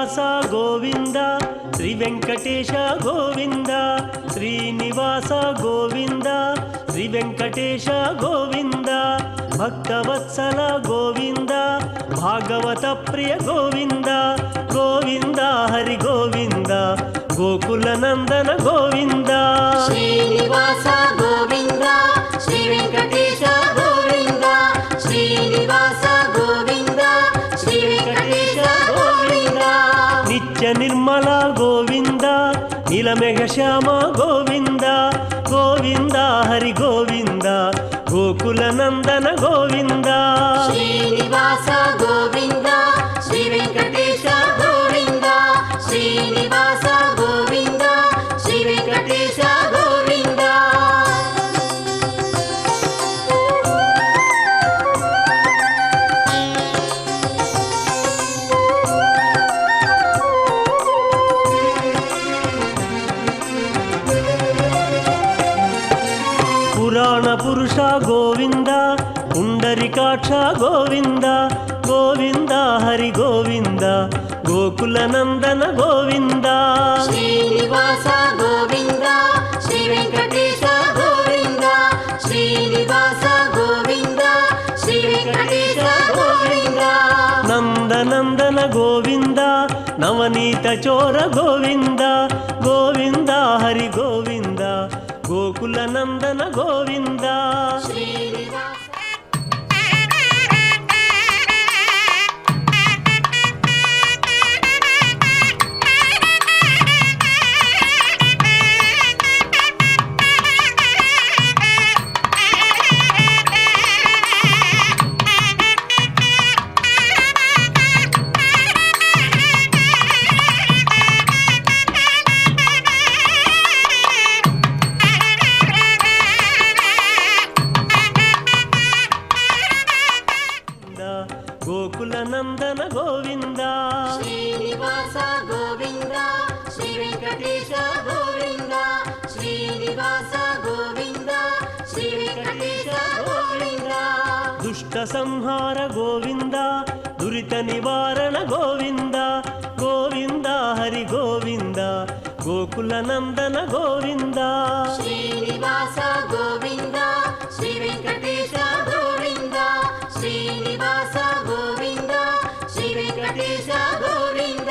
శ్రీనివాస గోవింద శ్రీ వెంకటేశ గోవింద శ్రీనివాస గోవింద శ్రీ వెంకటేశ గోవింద భక్తవత్సల గోవింద భాగవత ప్రియ గోవింద గోవింద హరి గోవింద గోకుల నందన గోవింద శ్రీనివాస గోవింద శ్రీ వెంకటేశ గోవింద శ్రీనివాస గోవింద శ్రీ వెంకటేశ గోవింద నిత్య నిర్మల గోవింద నీలమేఘ శ్యామ గోవింద గోవింద హరి గోవింద గోకుల నందన గోవింద శ్రీనివాస గోవింద శ్రీ వెంకటేశ గోవింద శ్రీనివాస గోవింద శ్రీ వెంకటేశ గోవింద పురాణ పురుష గోవింద పుండరికాక్ష గోవింద గోవింద హరి గోవింద గోకుల నందన గోవింద శ్రీనివాస గోవింద శ్రీ వెంకటేశ గోవింద శ్రీనివాస గోవింద శ్రీ వెంకటేశ గోవింద నందనందన గోవింద నవనీత చోర గోవింద గోవింద హరి గోవింద గోకుల నందన గోవింద శ్రీనివాస గోకుల నందన గోవింద శ్రీనివాస గోవింద శ్రీ వెంకటేశ గోవింద శ్రీనివాస గోవింద శ్రీ వెంకటేశ గోవింద దుష్ట సంహార గోవింద దురిత నివారణ గోవింద గోవింద హరి గోవింద గోకుల నందన గోవింద శ్రీనివాస గోవింద శ్రీ వెంకటేశ గోవింద శ్రీనివాస గోవింద శ్రీ వెంకటేశ గోవింద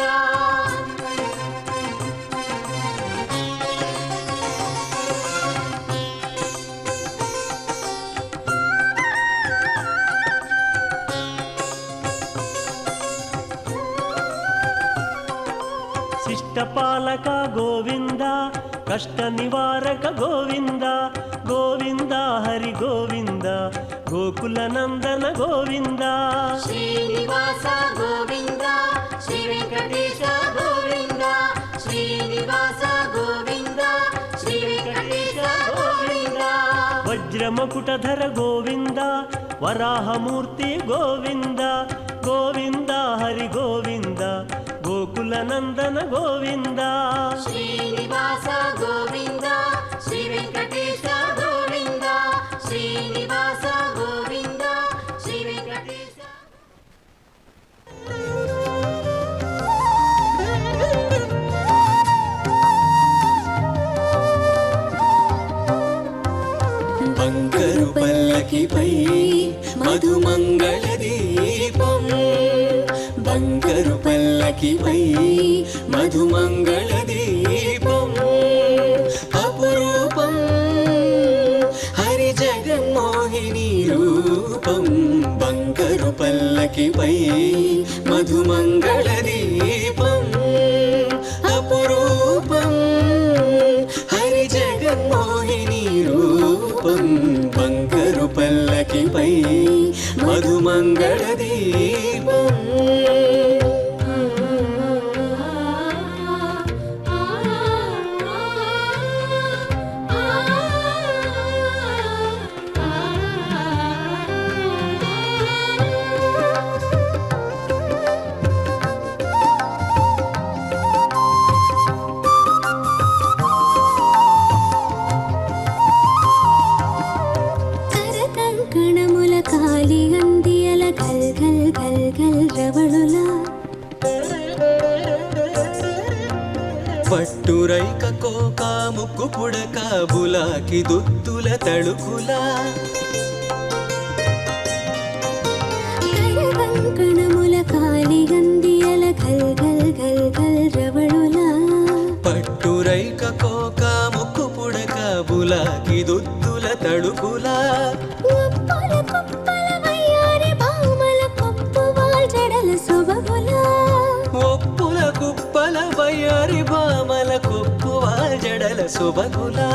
శిష్టపాలక గోవింద కష్ట నివారక గోవింద గోవింద హరి గోవింద గోకుల నందన గోవింద శ్రీనివాస గోవింద శ్రీ వెంకటేశ గోవింద శ్రీనివాస గోవింద శ్రీ వెంకటేశ గోవింద వజ్రమకుటధర గోవింద వరాహమూర్తి గోవింద గోవింద హరి గోవింద గోకుల నందన గోవింద శ్రీనివాస గోవింద శ్రీ వెంకటేశ గోవింద శ్రీనివాస గోవింద శ్రీ వెంకటేశ బంగారు పల్లకిపై మధుమంగళ దీపం బంగారు పల్లకిపై మధుమంగళ దీపం అపురూపం హరి జగన్మోహిని రూపం బంగారు పల్లకిపై మధుమంగళ దీపం అపురూపం హరి జగన్మోహిని రూపం బంగారు పల్లకిపై మధుమంగళ దీపం పట్టురైక కోక ముక్కు పుడక బులాకి దుత్తుల తళుకులా కంకణముల కాలిగందియల ఘల్ ఘల్ ఘల్ ఘల్ రవళులా పట్టురైక కోక ముక్కు పుడక బులాకి దుత్తుల తళుకులా ఒప్పుల కుప్పల వయ్యారి భామల కొప్పువాల్ జడల సొబగులా ఒప్పుల కుప్పల వయ్యారి భామల కొప్పువాల్ జడల సొబగులా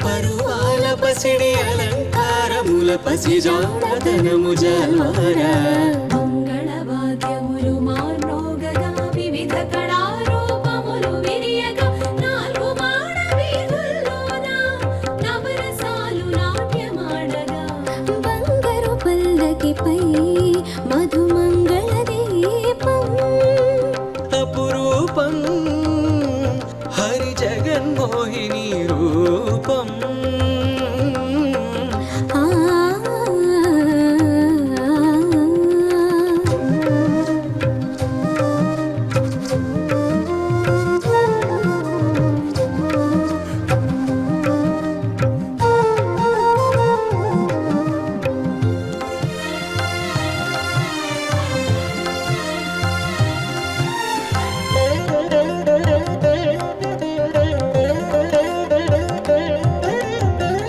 పరువాల పసిడి అలంకారముల పసిజాడతనము జల్వారా మంగళవాద్యములు మార్మోగగా వివిధ కళారూపములు విరియగా నాలుగు మాడ వీధుల్లోన నవరసాలు నాట్యమాడగా బంగారు పల్లకిపై మధుమంగళ దీపం అపురూపం హరి జగన్మోహిని రూపం ఆ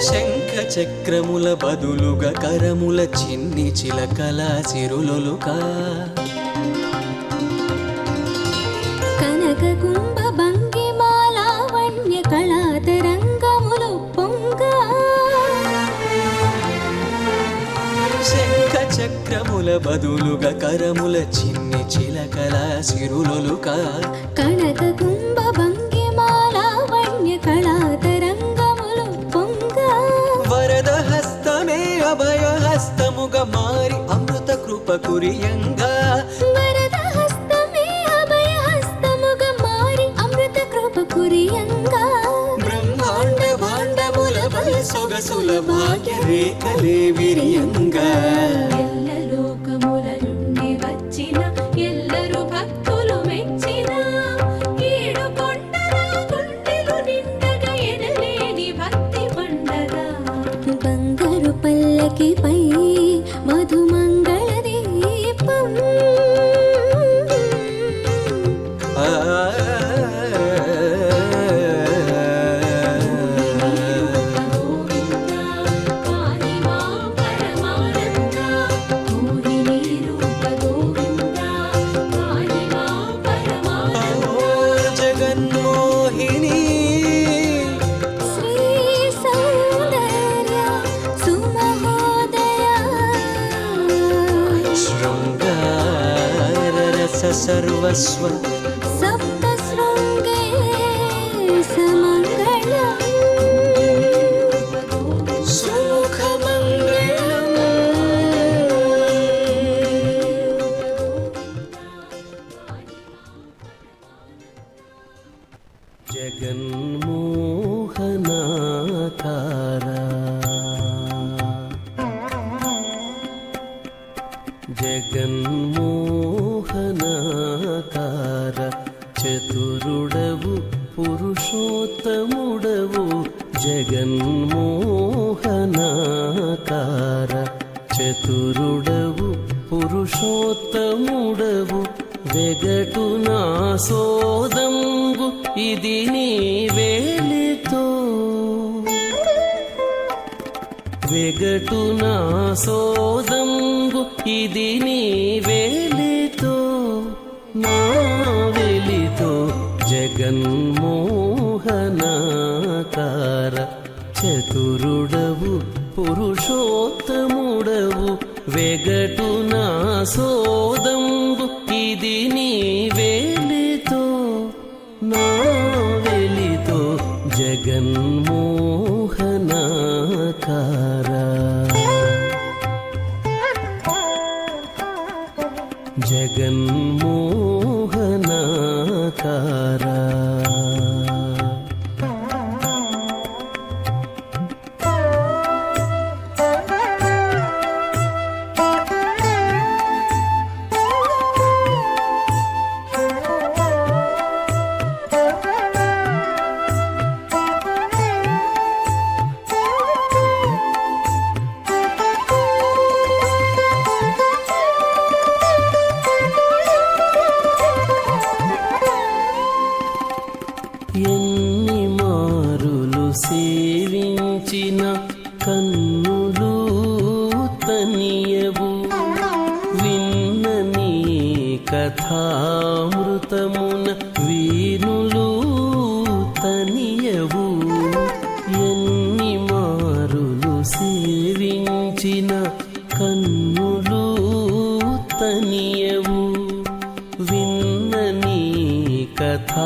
శంఖ చక్రముల బదులుగా కరముల చిన్ని చిలకల సిరులొలుక కనక కుంభ భంగిమాలావణ్య కళాతరంగములు పొంగ శంఖ చక్రముల బదులుగా కరముల చిన్ని చిలకల సిరులొలుక కనక కుంభ భంగిమాలావణ్య కళాతరంగములు పొంగ వరద హస్తమే అభయ హస్తముగా మారి అమృత కృప కురియంగా వరద హస్తమే అభయ హస్తముగా మారి అమృత కృప కురియంగా బ్రహ్మాండ భాండముల బల సొగసుల భాగ్య రేఖలే విరియంగా ఎల్ల లోకముల నుండి వచ్చిన ఎల్లరు భక్తులు మెచ్చిన ఏడు కొండల గుండెలు నిండగా ఎనలేని భక్తి పండగ బంగారు పల్లకిపై మధుమంగళ దీపం ఆ జగన్మోహిని శ్రీ సౌందర్య సుమహోదయ శృంగార రస సర్వస్వ సప్త శృంగే సమంగళం సుఖమంగళం జగన్మోహనాకారా జగన్మోహనాకార చతురుడవు పురుషోత్తముడవు జగన్మోహనాకార చతురుడవు పురుషోత్తముడవు వెగటు నా సోదంబు ఇది నీ వేలితో వెగటు నా సోదంబు ఇది నీ వేలితో నా వెలితో జగన్మోహనాకార చతురుడవు పురుషోత్తముడవు వెగటు నా సోదంబు ఇది నీ వేలితో నా వెలితో జగన్మోహనాకారా జగన్మోహనాకారా కథామృతమున వీణులు తనియవు ఎన్ని మారులు సేవించిన కన్నులు తనియవు విన్న నీ కథామృతమున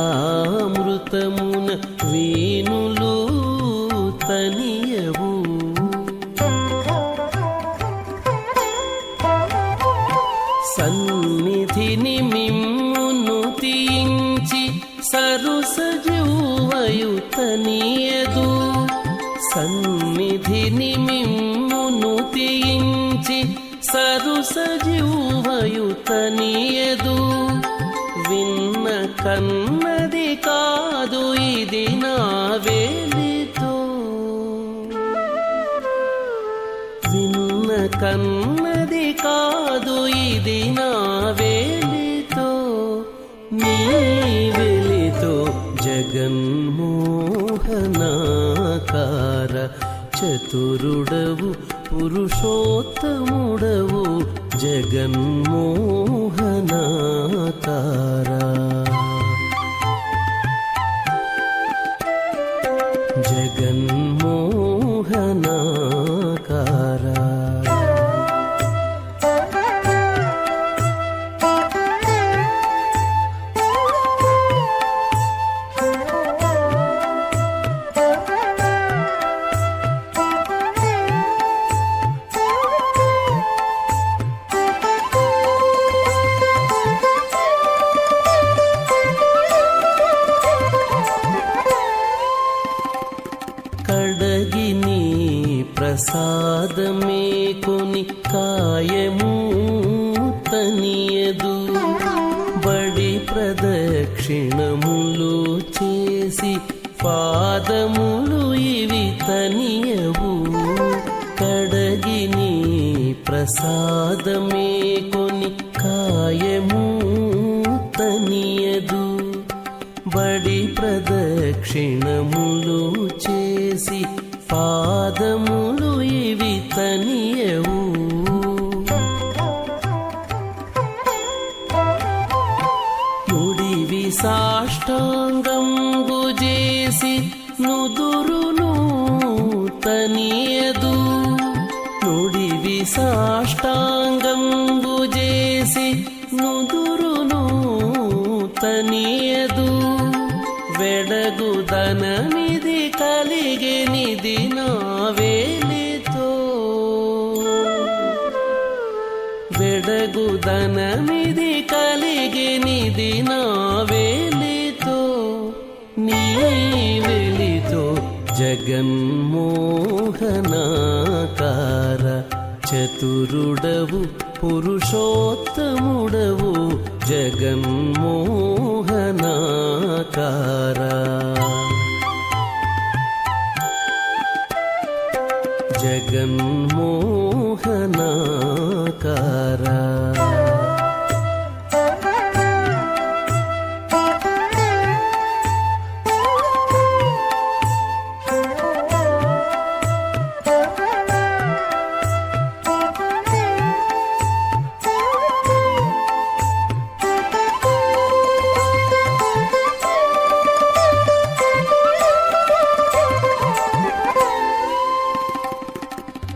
వీణులు తనియవు సన్నిధిని మిమ్మును తీయించి సరుసజువయు తనియదు సన్నిధిని మిమ్మును తీయించి సరుసజువయు తనియదు విన్న కన్నది కాదు ఇది నా వేలితో విన్న కన్నది కాదు ఇది నా వేలితో నీ వెలితో జగన్మోహనాకార చతురుడవు పురుషోత్తముడవు జగన్మోహనాకార జగన్మోహనాకార కడగిని ప్రసాదమే కొని కాయము తనియదు బడి ప్రదక్షిణములు చేసి పాదములు ఇవి తనియవు కడగిని ప్రసాదమే కొని కాయము తనియదు బడి ప్రదక్షిణములు చేసి పాదములు ఇవి తనియవు నుడివి సాష్టాంగంబు చేసి నుదురును తనియదు నుడివి సాష్టాంగంబు చేసి నుదురును తనియదు వెడగుదనమిది కలిగెనిది నా వేలితో వెడగుదనమిది కలిగెనిది నా వేలితో నీ వెలితో జగన్మోహనాకార చతురుడవు పురుషోత్తముడవు జగన్మోహనాకార జగన్మోహనాకార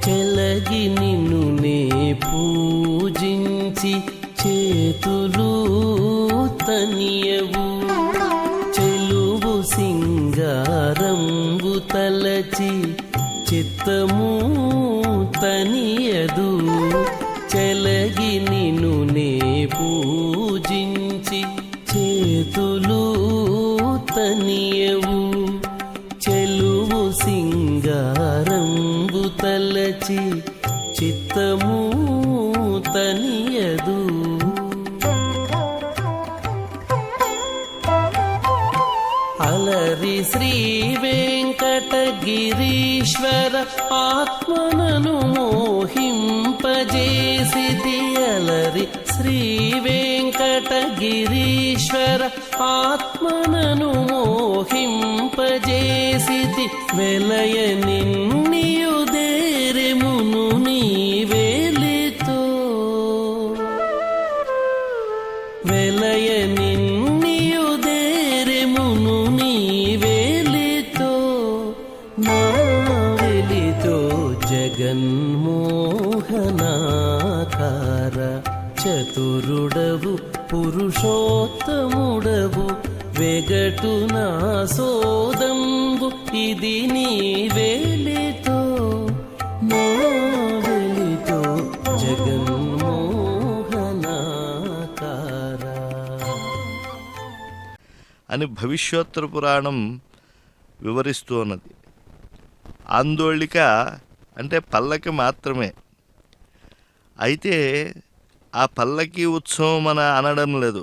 చెలగి నిన్ను నే పూజించి చేతులు తనియవు చెలువు సింగారంబు తలచి చిత్తము తనియదు చెలగి నిన్ను నే పూజించి చేతులు తనియవు చెలువు సింగారంబు తలచి చిత్తము తనియదు అలరి శ్రీ వెంకటగిరీశ్వర ఆత్మనను మోహింపజేసిది అలరి శ్రీ వెంకటగిరీశ్వర ఆత్మనను మోహింపజేసిది వెలయ నిన్నియుదేరెమును నీ వేలితో వెలయ పురుషోత్తముడవు వెగటు నా సోదంబు ఇది నీ వేలితో నా వెలితో జగన్మోహనాకారా అని భవిష్యోత్తర పురాణం వివరిస్తూ ఉన్నది. ఆందోళిక అంటే పల్లకి మాత్రమే. అయితే ఆ పల్లకి ఉత్సవం అని అనడం లేదు.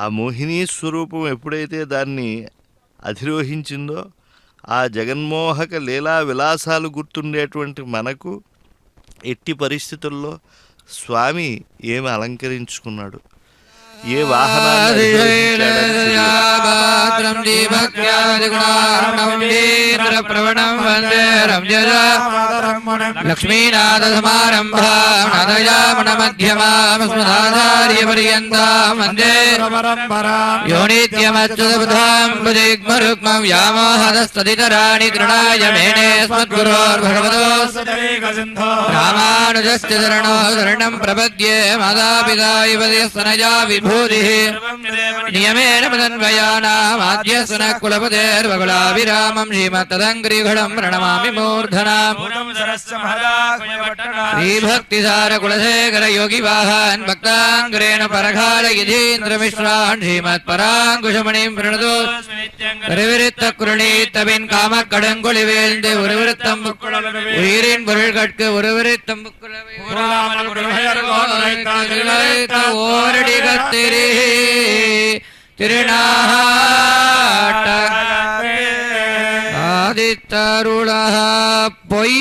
ఆ మోహినీ స్వరూపం ఎప్పుడైతే దాన్ని అధిరోహించిందో ఆ జగన్మోహక లీలా విలాసాలు గుర్తుండేటువంటి మనకు ఎట్టి పరిస్థితుల్లో స్వామి ఏమి అలంకరించుకున్నాడు, ఏ వాహనాన్ని లక్ష్మీనాథసమారంభామధ్యమాచార్యపర్యంతం వందే యోనిత్యమచ్యుతబుధాంబుజిగ్మరుగ్మం వ్యామోహదస్తదితరాణి తృణాయ మేనే స్మద్గురోర్భగవతోస్ రామానుజస్య శరణో శరణం ప్రపద్యే మాతాపితా యువతిస్తనయా విభూతిః నియమేన మదన్వయానామాద్యస్న కులపతేర్వకులాభిరామం శ్రీమత్తదంగ్రీఘడం ప్రణమామి మూర్ధనాం శ్రీభక్తిసార కులశేఖర యోగి వాహన్ భక్తాంగ్రేణ పరకాల యధీంద్రమిశ్రాన్ శ్రీమత్పరాంకుశమణిం ప్రణతో விருத்த குருணீத்தவின் காம கடங்குழி வேழ்ந்து ஒருவிருத்தம் உயிரின் பொருள் கட்கு ஒருவிருத்தம் ஓரடி கத்திரி திருநாட்ட ஆதித்தருள பொய்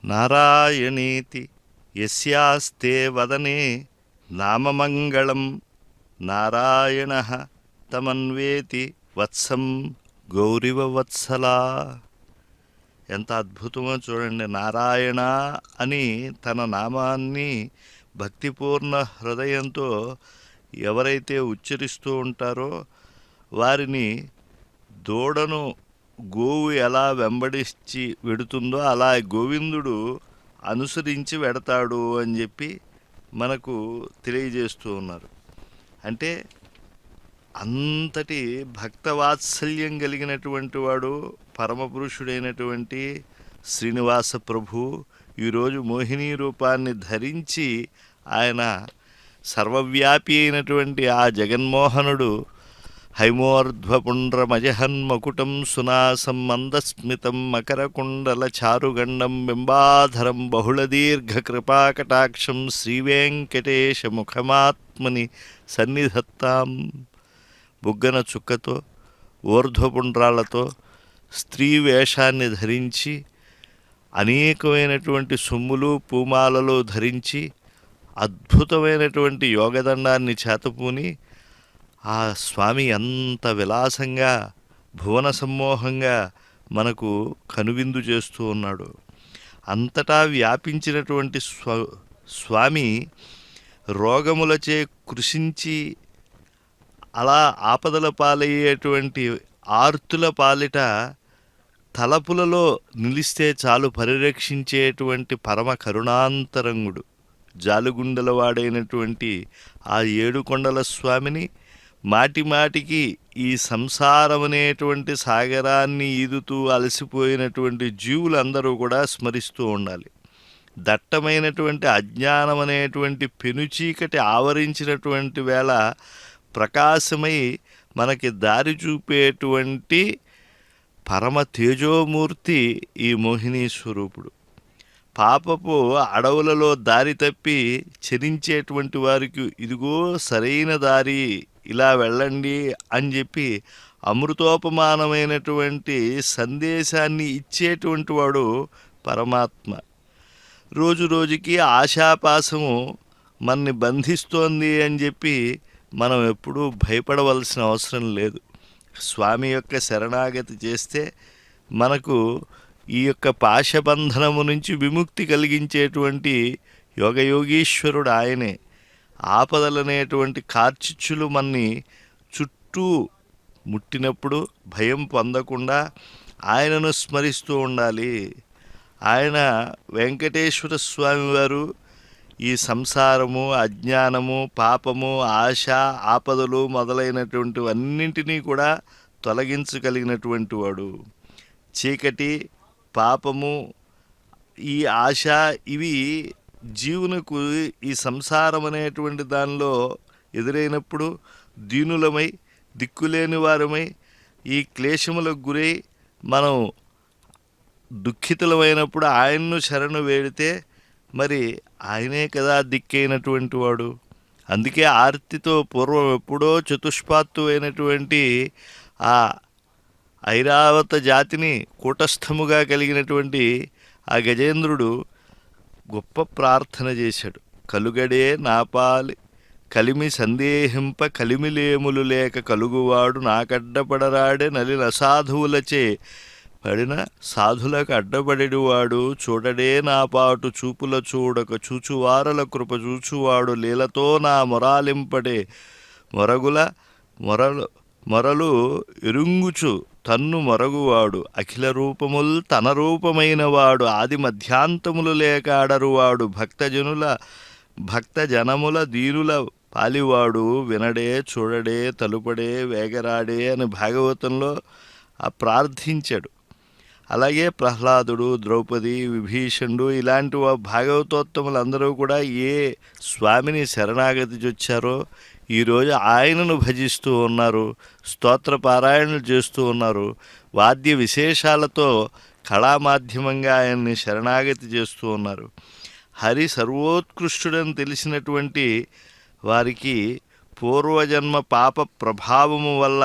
నారాయణీతి యస్యాస్తే వదనే నామమంగళం నారాయణః తమన్వేతి వత్సం గౌరివ వత్సలా. ఎంత అద్భుతమో చూడండి. నారాయణ అని తన నామాన్ని భక్తిపూర్ణ హృదయంతో ఎవరైతే ఉచ్చరిస్తూ ఉంటారో వారిని దూడను గోవు ఎలా వెంబడించి వెడుతుందో అలా గోవిందుడు అనుసరించి వెడతాడు అని చెప్పి మనకు తెలియజేస్తూ ఉన్నారు. అంటే అంతటి భక్తవాత్సల్యం కలిగినటువంటి వాడు పరమపురుషుడైనటువంటి శ్రీనివాస ప్రభు ఈరోజు మోహిని రూపాన్ని ధరించి ఆయన సర్వవ్యాపి అయినటువంటి ఆ జగన్మోహనుడు హైమోర్ధ్వపుండ్రమజహన్మకుటం సునాసం మందస్మితం మకరకుండల చారుగండం బింబాధరం బహుళదీర్ఘకృపాకటాక్షం శ్రీవేంకటేశ ముఖమాత్మని సన్నిధత్తాం. బుగ్గన చుక్కతో ఊర్ధ్వపుండ్రాలతో స్త్రీ వేషాన్ని ధరించి అనేకమైనటువంటి సొమ్ములు పూమాలలో ధరించి అద్భుతమైనటువంటి యోగదండాన్ని చేతపూని ఆ స్వామి ఎంత విలాసంగా భువన సమ్మోహంగా మనకు కనువిందు చేస్తూ ఉన్నాడు. అంతటా వ్యాపించినటువంటి స్వామి రోగములచే కృషించి అలా ఆపదల పాలయ్యేటువంటి ఆర్తుల పాలిట తలపులలో నిలిస్తే చాలు పరిరక్షించేటువంటి పరమ కరుణాంతరంగుడు జాలుగుండలవాడైనటువంటి ఆ ఏడుకొండల స్వామిని మాటిమాటికి ఈ సంసారమనేటువంటి సాగరాన్ని ఈదుతూ అలసిపోయినటువంటి జీవులందరూ కూడా స్మరిస్తూ ఉండాలి. దట్టమైనటువంటి అజ్ఞానం అనేటువంటి పెనుచీకటి ఆవరించినటువంటి వేళ ప్రకాశమై మనకి దారి చూపేటువంటి పరమ తేజోమూర్తి ఈ మోహినీ స్వరూపుడు. పాపపు అడవులలో దారి తప్పి చరించేటువంటి వారికి ఇదిగో సరైన దారి, ఇలా వెళ్ళండి అని చెప్పి అమృతోపమానమైనటువంటి సందేశాన్ని ఇచ్చేటువంటి వాడు పరమాత్మ. రోజు రోజుకి ఆశాపాసము మనని బంధిస్తోంది అని చెప్పి మనం ఎప్పుడూ భయపడవలసిన అవసరం లేదు. స్వామి యొక్క శరణాగతి చేస్తే మనకు ఈ యొక్క పాశబంధనము నుంచి విముక్తి కలిగించేటువంటి యోగయోగీశ్వరుడు ఆయనే. ఆపదలనేటువంటి కార్చిచ్చులు మన్ని చుట్టూ ముట్టినప్పుడు భయం పొందకుండా ఆయనను స్మరిస్తూ ఉండాలి. ఆయన వెంకటేశ్వర స్వామివారు ఈ సంసారము, అజ్ఞానము, పాపము, ఆశ, ఆపదలు మొదలైనటువంటివన్నింటినీ కూడా తొలగించగలిగినటువంటి వాడు. చీకటి, పాపము, ఈ ఆశ ఇవి జీవునకు ఈ సంసారం అనేటువంటి దానిలో ఎదురైనప్పుడు దీనులమై దిక్కులేని వారమై ఈ క్లేశములకు గురై మనం దుఃఖితులమైనప్పుడు ఆయన్ను శరణు వేడితే మరి ఆయనే కదా దిక్కైనటువంటి వాడు. అందుకే ఆర్తితో పూర్వం ఎప్పుడో చతుష్పాత్తు అయినటువంటి ఆ ఐరావత జాతిని కూటస్థముగా కలిగినటువంటి ఆ గజేంద్రుడు గొప్ప ప్రార్థన చేశాడు. కలుగడే నాపాలి కలిమి సందేహింప కలిమిలేములు లేక కలుగువాడు నాకడ్డపడరాడే నలిన అసాధువులచే పడిన సాధులకు అడ్డబడివాడు చూడడే నా పాటు చూపుల చూడక చూచువారల కృప చూచువాడు లీలతో నా మొరాలింపడే మొరలు ఎరుంగుచు తన్ను మొరగువాడు అఖిల రూపముల్ తన రూపమైనవాడు ఆది మధ్యాంతములు లేక ఆడరువాడు భక్తజనముల దీనుల పాలివాడు వినడే చూడడే తలుపడే వేగరాడే అని భాగవతంలో ప్రార్థించాడు. అలాగే ప్రహ్లాదుడు, ద్రౌపది, విభీషణుడు ఇలాంటి భాగవతోత్తములందరూ కూడా ఏ స్వామిని శరణాగతి వచ్చారో ఈరోజు ఆయనను భజిస్తూ ఉన్నారు, స్తోత్ర పారాయణలు చేస్తూ ఉన్నారు, వాద్య విశేషాలతో కళామాధ్యమంగా ఆయన్ని శరణాగతి చేస్తూ ఉన్నారు. హరి సర్వోత్కృష్టుడని తెలిసినటువంటి వారికి పూర్వజన్మ పాప ప్రభావము వల్ల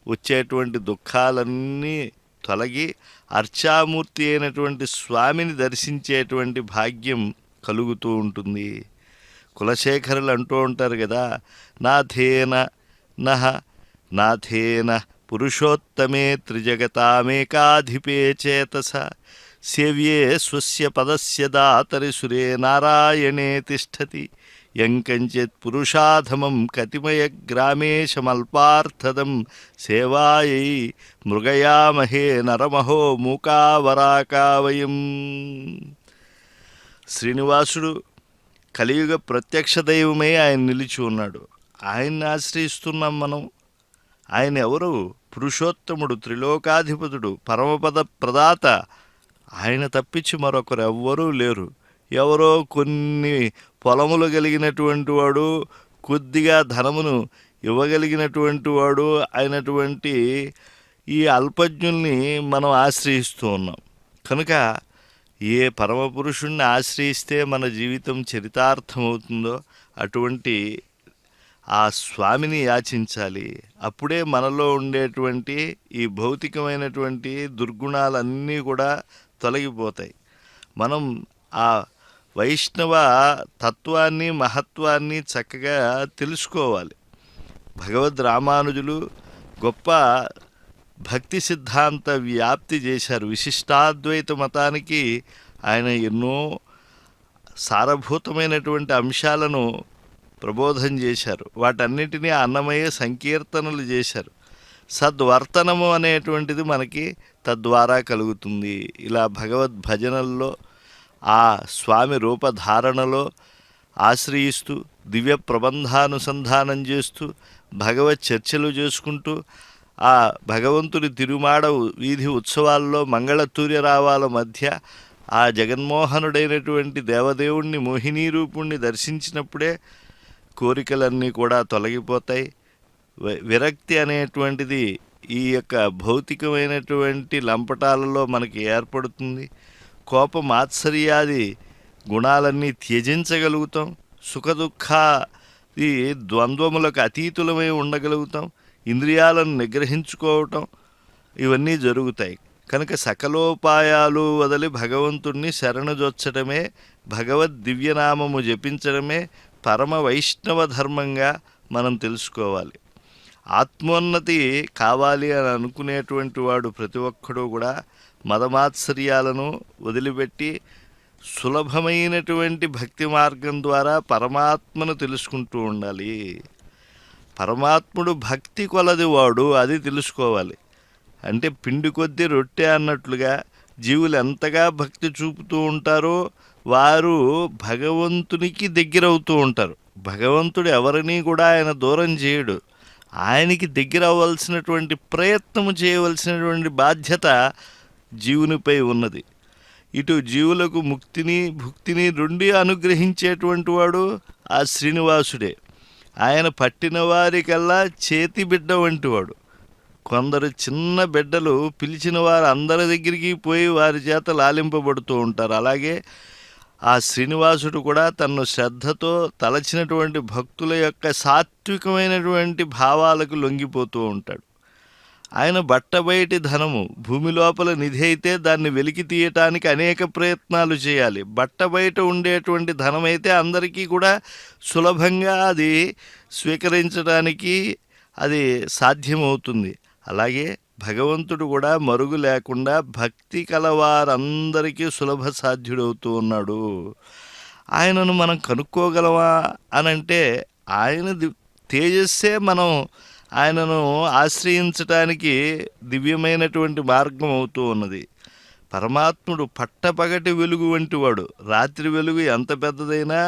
వచ్చేటువంటి దుఃఖాలన్నీ తొలగి అర్చామూర్తి అయినటువంటి స్వామిని దర్శించేటువంటి భాగ్యం కలుగుతూ ఉంటుంది. కులశేఖరులు అంటూ ఉంటారు కదా, నాథేన పురుషోత్తమే త్రిజగతామేకాధిపే చేతస సేవ్యే స్వస్య పదస్య దాతరి సురే నారాయణే తిష్టతి యంకంచిత్ పురుషాధమం కతిమయ గ్రామేశమల్పార్థదం సేవాయై మృగయామహే నరమహో మూకావరాకావయం. శ్రీనివాసుడు కలియుగ ప్రత్యక్ష దైవమై ఆయన నిలిచి ఉన్నాడు. ఆయన్ని ఆశ్రయిస్తున్నాం మనం. ఆయన ఎవరు? పురుషోత్తముడు, త్రిలోకాధిపతుడు, పరమపద ప్రదాత. ఆయన తప్పించి మరొకరు ఎవ్వరూ లేరు. ఎవరో కొన్ని పొలములు కలిగినటువంటి వాడు, కొద్దిగా ధనమును ఇవ్వగలిగినటువంటి వాడు అయినటువంటి ఈ అల్పజ్ఞుల్ని మనం ఆశ్రయిస్తూ ఉన్నాం. కనుక ఏ పరమపురుషుణ్ణి ఆశ్రయిస్తే మన జీవితం చరితార్థమవుతుందో అటువంటి ఆ స్వామిని యాచించాలి. అప్పుడే మనలో ఉండేటువంటి ఈ భౌతికమైనటువంటి దుర్గుణాలన్నీ కూడా తొలగిపోతాయి. మనం ఆ వైష్ణవ తత్వాన్ని, మహత్వాన్ని చక్కగా తెలుసుకోవాలి. భగవద్ రామానుజులు గొప్ప భక్తి సిద్ధాంత వ్యాప్తి చేశారు. విశిష్టాద్వైత మతానికి ఆయన ఎన్నో సారభూతమైనటువంటి అంశాలను ప్రబోధం చేశారు. వాటన్నిటినీ అన్నమయ్య సంకీర్తనలు చేశారు. సద్వర్తనము అనేటువంటిది మనకి తద్వారా కలుగుతుంది. ఇలా భగవద్ భజనల్లో ఆ స్వామి రూపధారణలో ఆశ్రయిస్తూ దివ్య ప్రబంధానుసంధానం చేస్తూ భగవత్ చర్చలు చేసుకుంటూ ఆ భగవంతుడి తిరుమాడ వీధి ఉత్సవాల్లో మంగళతూర్యరావాల మధ్య ఆ జగన్మోహనుడైనటువంటి దేవదేవుణ్ణి, మోహినీ రూపుణ్ణి దర్శించినప్పుడే కోరికలన్నీ కూడా తొలగిపోతాయి. విరక్తి అనేటువంటిది ఈ యొక్క భౌతికమైనటువంటి లంపటాలలో మనకి ఏర్పడుతుంది. కోపమాత్సర్యాది గుణాలన్నీ త్యజించగలుగుతాం. సుఖదుఖాది ద్వంద్వములకు అతీతులమై ఉండగలుగుతాం. ఇంద్రియాలను నిగ్రహించుకోవటం ఇవన్నీ జరుగుతాయి. కనుక సకలోపాయాలు వదిలి భగవంతుణ్ణి శరణుజొచ్చడమే, భగవద్ దివ్యనామము జపించడమే పరమ వైష్ణవ ధర్మంగా మనం తెలుసుకోవాలి. ఆత్మోన్నతి కావాలి అని అనుకునేటువంటి వాడు ప్రతి ఒక్కడూ కూడా మదమాత్సర్యాలను వదిలిపెట్టి సులభమైనటువంటి భక్తి మార్గం ద్వారా పరమాత్మను తెలుసుకుంటూ ఉండాలి. పరమాత్ముడు భక్తి కొలది వాడు, అది తెలుసుకోవాలి. అంటే పిండి కొద్దీ రొట్టె అన్నట్లుగా జీవులు ఎంతగా భక్తి చూపుతూ ఉంటారో వారు భగవంతునికి దగ్గరవుతూ ఉంటారు. భగవంతుడు ఎవరిని కూడా ఆయన దూరం చేయడు. ఆయనకి దగ్గర అవ్వాల్సినటువంటి ప్రయత్నము చేయవలసినటువంటి బాధ్యత జీవునిపై ఉన్నది. ఇటు జీవులకు ముక్తిని భుక్తిని రెండు అనుగ్రహించేటువంటి వాడు ఆ శ్రీనివాసుడే. ఆయన పట్టిన వారికల్లా చేతి బిడ్డ వంటివాడు. కొందరు చిన్న బిడ్డలు పిలిచిన వారు అందరి దగ్గరికి పోయి వారి చేత లాలింపబడుతూ ఉంటారు. అలాగే ఆ శ్రీనివాసుడు కూడా తన్ను శ్రద్ధతో తలచినటువంటి భక్తుల యొక్క సాత్వికమైనటువంటి భావాలకు లొంగిపోతూ ఉంటాడు. ఆయన బట్టబయటి ధనము, భూమి లోపల నిధి అయితే దాన్ని వెలికి తీయటానికి అనేక ప్రయత్నాలు చేయాలి. బట్టబయట ఉండేటువంటి ధనమైతే అందరికీ కూడా సులభంగా అది స్వీకరించడానికి అది సాధ్యమవుతుంది. అలాగే భగవంతుడు కూడా మరుగు లేకుండా భక్తి కలవారందరికీ సులభ సాధ్యుడవుతూ ఉన్నాడు. ఆయనను మనం కనుక్కోగలమా అనంటే ఆయన తేజస్సే మనం ఆయనను ఆశ్రయించటానికి దివ్యమైనటువంటి మార్గం అవుతూ ఉన్నది. పరమాత్ముడు పట్టపగటి వెలుగు వంటివాడు. రాత్రి వెలుగు ఎంత పెద్దదైనా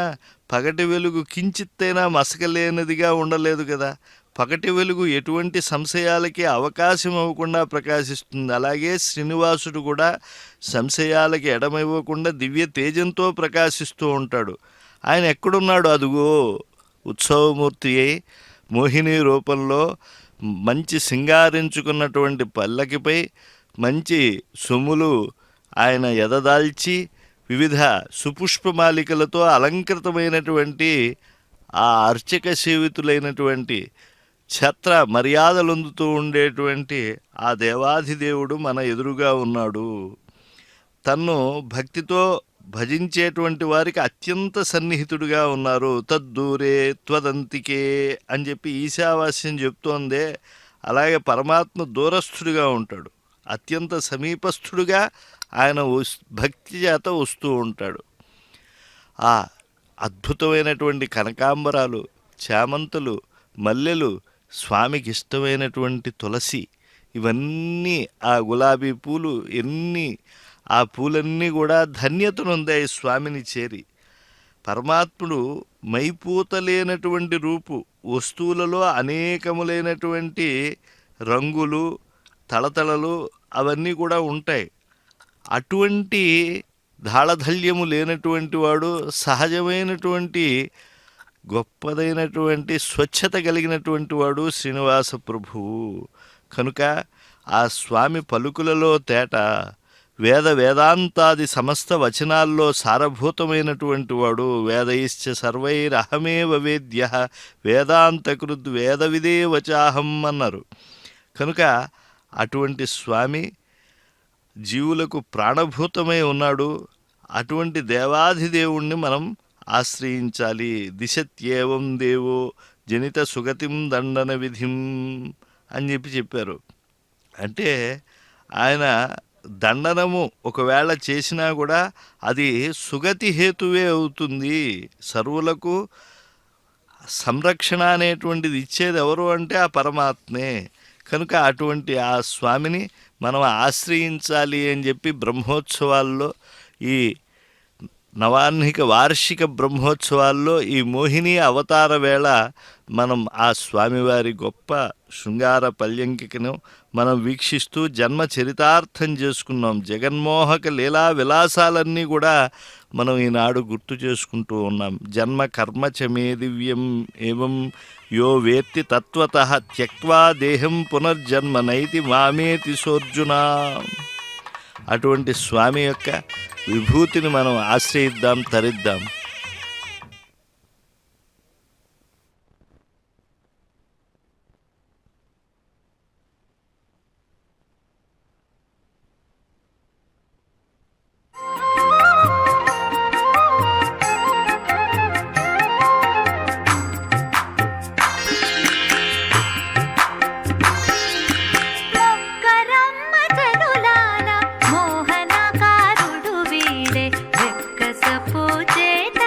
పగటి వెలుగు కించిత్తైనా మసకలేనిదిగా ఉండలేదు కదా. పగటి వెలుగు ఎటువంటి సంశయాలకి అవకాశం ఇవ్వకుండా ప్రకాశిస్తుంది. అలాగే శ్రీనివాసుడు కూడా సంశయాలకి ఎడమివ్వకుండా దివ్య తేజంతో ప్రకాశిస్తూ ఉంటాడు. ఆయన ఎక్కడున్నాడు? అదుగో ఉత్సవమూర్తి అయి మోహిని రూపంలో మంచి సింగారించుకున్నటువంటి పల్లకిపై మంచి సొమ్ములు ఆయన ఎదదాల్చి వివిధ సుపుష్పమాలికలతో అలంకృతమైనటువంటి ఆ అర్చక సేవితులైనటువంటి ఛత్ర మర్యాదలొందుతూ ఉండేటువంటి ఆ దేవాధిదేవుడు మన ఎదురుగా ఉన్నాడు. తన్ను భక్తితో భజించేటువంటి వారికి అత్యంత సన్నిహితుడుగా ఉన్నారు. తద్దూరే త్వదంతికే అని చెప్పి ఈశావాస్యం చెప్తోందే. అలాగే పరమాత్మ దూరస్థుడిగా ఉంటాడు, అత్యంత సమీపస్థుడుగా ఆయన భక్తి చేత వస్తూ ఉంటాడు. అద్భుతమైనటువంటి కనకాంబరాలు, చామంతులు, మల్లెలు, స్వామికి ఇష్టమైనటువంటి తులసి, ఇవన్నీ ఆ గులాబీ పూలు ఆ పూలన్నీ కూడా ధన్యతనుందాయి స్వామిని చేరి. పరమాత్ముడు మైపూతలేనటువంటి రూపు, వస్తువులలో అనేకములైనటువంటి రంగులు, తళతళలు అవన్నీ కూడా ఉంటాయి. అటువంటి ధాళధల్యము లేనటువంటి వాడు, సహజమైనటువంటి గొప్పదైనటువంటి స్వచ్ఛత కలిగినటువంటి వాడు శ్రీనివాస ప్రభువు. కనుక ఆ స్వామి పలుకులలో తేట, వేదాంతాది సమస్త వచనాల్లో సారభూతమైనటువంటి వాడు. వేదైశ్చ సర్వైరహమేవ వేద్య వేదాంతకృద్ వేద విదేవచాహం అన్నారు. కనుక అటువంటి స్వామి జీవులకు ప్రాణభూతమై ఉన్నాడు. అటువంటి దేవాధిదేవుణ్ణి మనం ఆశ్రయించాలి. దిశత్యేవం దేవో జనిత సుగతిం దండన విధిం అని చెప్పారు. అంటే ఆయన దండనము ఒకవేళ చేసినా కూడా అది సుగతి హేతువే అవుతుంది. సర్వులకు సంరక్షణ అనేటువంటిది ఇచ్చేది ఎవరు అంటే ఆ పరమాత్మే. కనుక అటువంటి ఆ స్వామిని మనం ఆశ్రయించాలి అని చెప్పి బ్రహ్మోత్సవాల్లో, ఈ నవాహ్నిక వార్షిక బ్రహ్మోత్సవాల్లో ఈ మోహిని అవతార వేళ మనం ఆ స్వామివారి గొప్ప శృంగార పల్యంకికను మనం వీక్షిస్తూ జన్మ చరితార్థం చేసుకున్నాం. జగన్మోహక లీలా విలాసాలన్నీ కూడా మనం ఈనాడు గుర్తు చేసుకుంటూ ఉన్నాం. జన్మ కర్మ చ మే దివ్యం ఏవం యో వేత్తి తత్వతః త్యక్వా దేహం పునర్జన్మ నైతి మామేతి సోర్జున. అటువంటి స్వామి యొక్క విభూతిని మనం ఆశ్రయిద్దాం, తరిద్దాం. మొక్కరమ్మ కనులాల మోహనకారుడు వీడే వెక్కసపు చేత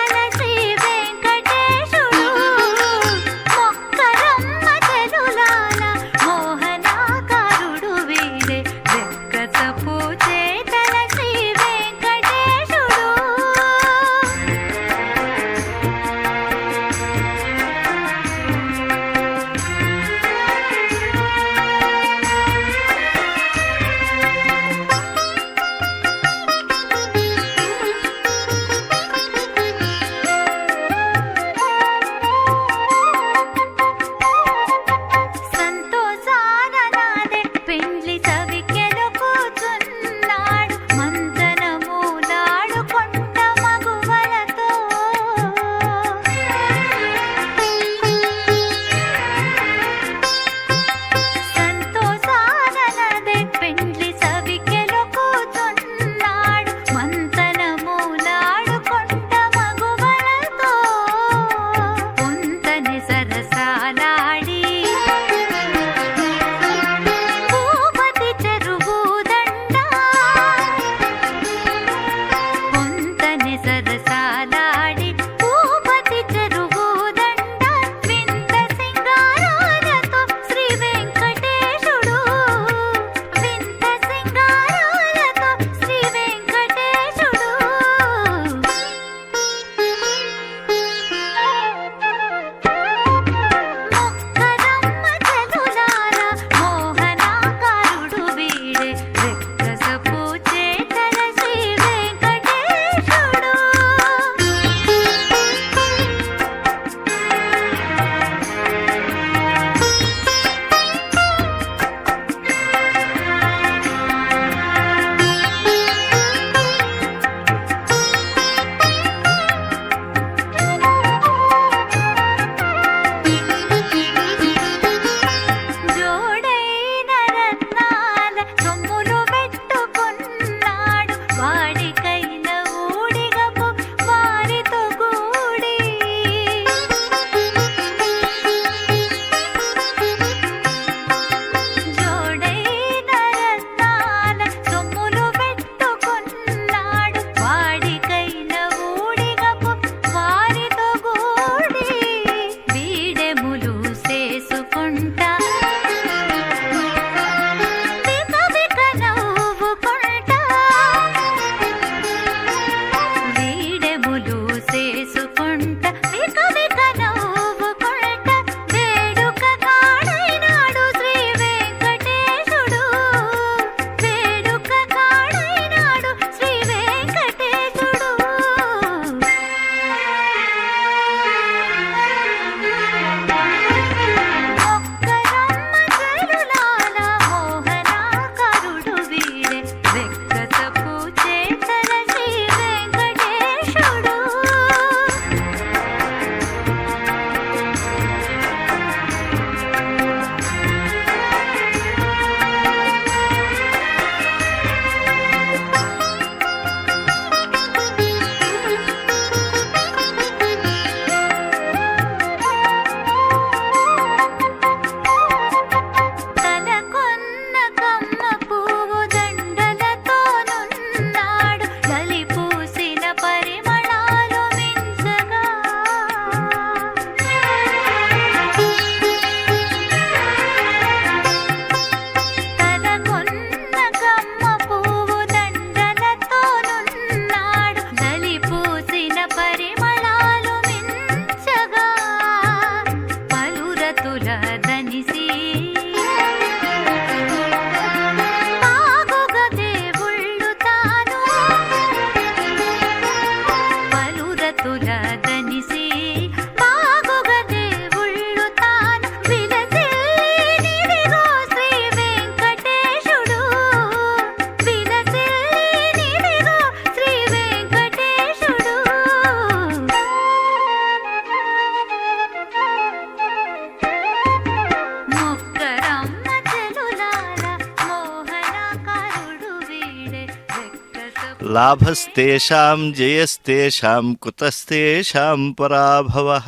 లాభస్తేషాం జయస్తేషాం కుతస్తేషాం పరాభవః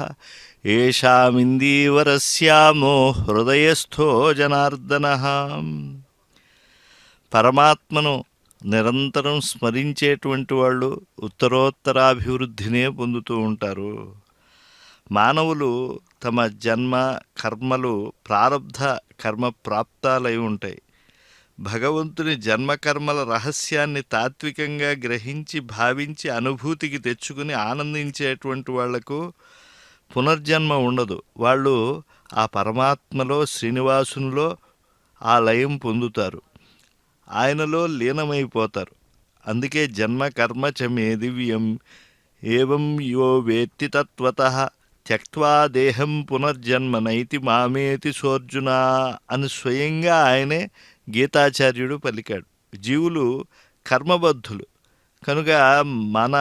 ఏషామిందీవరస్యామో హృదయస్థో జనార్దనః. పరమాత్మను నిరంతరం స్మరించేటువంటి వాళ్ళు ఉత్తరోత్తరాభివృద్ధినే పొందుతూ ఉంటారు. మానవులు తమ జన్మ కర్మలు ప్రారబ్ధ కర్మ ప్రాప్తాలై ఉంటాయి. భగవంతుని జన్మకర్మల రహస్యాన్ని తాత్వికంగా గ్రహించి భావించి అనుభూతికి తెచ్చుకుని ఆనందించేటువంటి వాళ్లకు పునర్జన్మ ఉండదు. వాళ్ళు ఆ పరమాత్మలో శ్రీనివాసునిలో ఆ లయం పొందుతారు, ఆయనలో లీనమైపోతారు. అందుకే జన్మ కర్మ చ మే దివ్యం ఏవం యో వేత్తి తత్వతః త్యక్త్వా దేహం పునర్జన్మ నైతి మామేతి సోర్జున అని స్వయంగా ఆయనే గీతాచార్యుడు పలికాడు. జీవులు కర్మబద్ధులు కనుక మన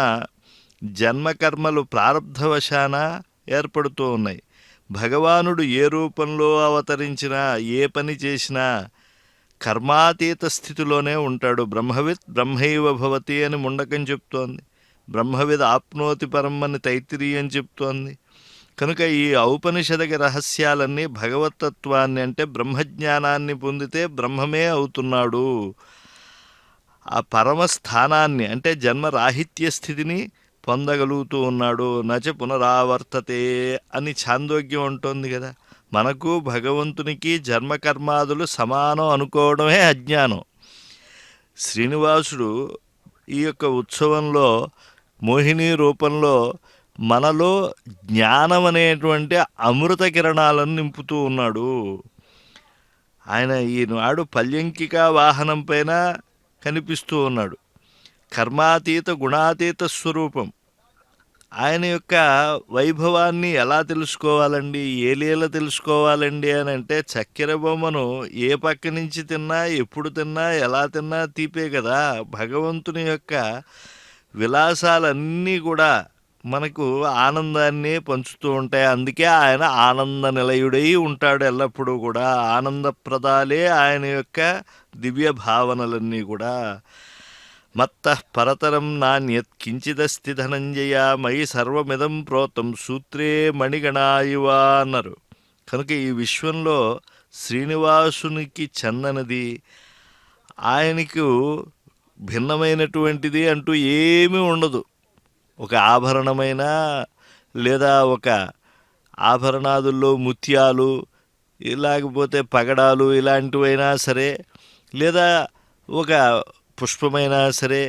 జన్మకర్మలు ప్రారబ్ధవశాన ఏర్పడుతూ ఉన్నాయి. భగవానుడు ఏ రూపంలో అవతరించినా ఏ పని చేసినా కర్మాతీత స్థితిలోనే ఉంటాడు. బ్రహ్మవిత్ బ్రహ్మైవ భవతి అని ముండకం చెప్తోంది. బ్రహ్మవిద్ ఆప్నోతి పరం అని తైత్తిరీయం చెప్తోంది. కనుక ఈ ఔపనిషదక రహస్యాలన్నీ భగవతత్వాన్ని అంటే బ్రహ్మజ్ఞానాన్ని పొందితే బ్రహ్మమే అవుతున్నాడు. ఆ పరమస్థానాన్ని అంటే జన్మరాహిత్య స్థితిని పొందగలుగుతూ ఉన్నాడు. నచ పునరావర్తతే అని ఛాందోగ్యం ఉంటుంది కదా. మనకు భగవంతునికి జన్మకర్మాదులు సమానం అనుకోవడమే అజ్ఞానం. శ్రీనివాసుడు ఈ యొక్క ఉత్సవంలో మోహిని రూపంలో మనలో జ్ఞానం అనేటువంటి అమృత కిరణాలను నింపుతూ ఉన్నాడు. ఆయన ఈనాడు పల్యంకిక వాహనం పైన కనిపిస్తూ ఉన్నాడు. కర్మాతీత గుణాతీత స్వరూపం. ఆయన యొక్క వైభవాన్ని ఎలా తెలుసుకోవాలండి, ఏ లీల తెలుసుకోవాలండి అని అంటే చక్కెర బొమ్మను ఏ పక్క నుంచి తిన్నా ఎప్పుడు తిన్నా ఎలా తిన్నా తీపే కదా. భగవంతుని యొక్క విలాసాలన్నీ కూడా మనకు ఆనందాన్ని పంచుతూ ఉంటాయి. అందుకే ఆయన ఆనంద నిలయుడై ఉంటాడు ఎల్లప్పుడూ కూడా. ఆనందప్రదాలే ఆయన యొక్క దివ్య భావనలన్నీ కూడా. మత్తః పరతరం నాణ్యత్ కించిదస్తి ధనంజయ మయి సర్వమిదం ప్రోతం సూత్రే మణిగణాయువ అన్నారు. కనుక ఈ విశ్వంలో శ్రీనివాసునికి చెందనది, ఆయనకు భిన్నమైనటువంటిది అంటూ ఏమీ ఉండదు. ఒక ఆభరణమైనా లేదా ఒక ఆభరణాదుల్లో ముత్యాలు లేకపోతే పగడాలు ఇలాంటివైనా సరే, లేదా ఒక పుష్పమైనా సరే,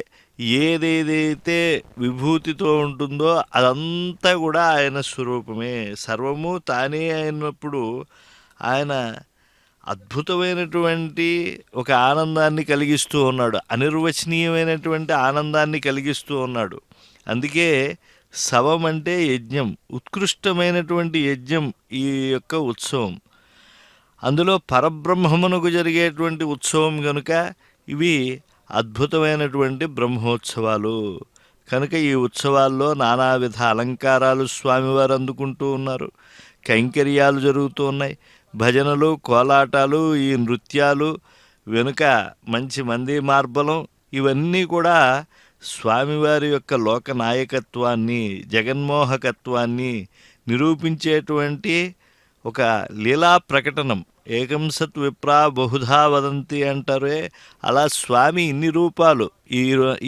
ఏదేదైతే విభూతితో ఉంటుందో అదంతా కూడా ఆయన స్వరూపమే. సర్వము తానే అయినప్పుడు ఆయన అద్భుతమైనటువంటి ఒక ఆనందాన్ని కలిగిస్తూ ఉన్నాడు. అనిర్వచనీయమైనటువంటి ఆనందాన్ని కలిగిస్తూ ఉన్నాడు. అందుకే శవం అంటే యజ్ఞం, ఉత్కృష్టమైనటువంటి యజ్ఞం ఈ యొక్క ఉత్సవం. అందులో పరబ్రహ్మమునకు జరిగేటువంటి ఉత్సవం కనుక ఇవి అద్భుతమైనటువంటి బ్రహ్మోత్సవాలు. కనుక ఈ ఉత్సవాల్లో నానావిధ అలంకారాలు స్వామివారు అందుకుంటూ ఉన్నారు. కైంకర్యాలు జరుగుతూ ఉన్నాయి. భజనలు, కోలాటాలు, ఈ నృత్యాలు వెనుక మంచి మంది మార్బలం, ఇవన్నీ కూడా స్వామివారి యొక్క లోకనాయకత్వాన్ని, జగన్మోహకత్వాన్ని నిరూపించేటువంటి ఒక లీలా ప్రకటనం. ఏకం సత్ విప్రా బహుధా వదంతి అంటారే, అలా స్వామి ఇన్ని రూపాలు.